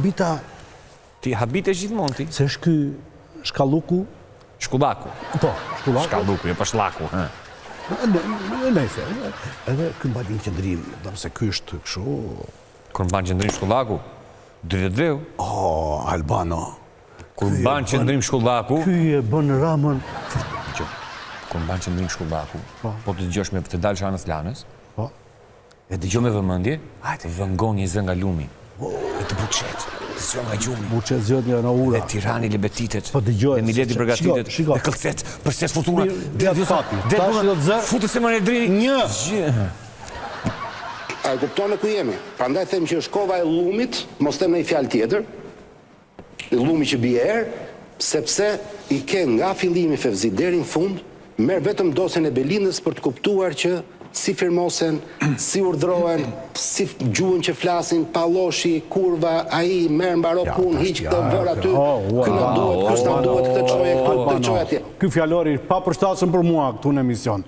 habita... Ti habite gjithmonë ti? Se është ky shkalluku... Shkullaku. Po, shkullaku. Shkalluku, jo pa shlaku. Nëse, edhe ky mbajnë qëndrim, se ky është kështu... Kur mban qëndrim shkullaku, 22. Albano. Kur mban qëndrim shkullaku... Ky e bën Ramën... Kur mban qëndrim shkullaku, po të dëgjosh me të dalë anës lanës, Po. e dëgjoj me vëmendje, vëngon një zë nga lumi. E të buqet, të zjo nga gjumi. Buqet zjot nga ura. E Tirani libetitet. Po dëgjoj. E Mileti përgatitet. Shiko. E këllëcet, përses futura. Futës e më në drini. Një. A e kuptone ku jemi? Prandaj them që është kova e llumit, mos them në i fjalë tjetër, llumi që bie erë, sepse i ke nga fillimi Fevzi deri në fund, merr vetëm dosjen e Belindës për të kuptuar që si firmosen, si urdhrohen, si gjuhën që flasin, palloshi, kurva, ai merr mbaro punë, hiq këtë vër aty, ky na duhet, ky s'na duhet, këtë çoje këtu, këtë çoje atje. Ky fjalori pa përshtatshëm për mua këtu në emision.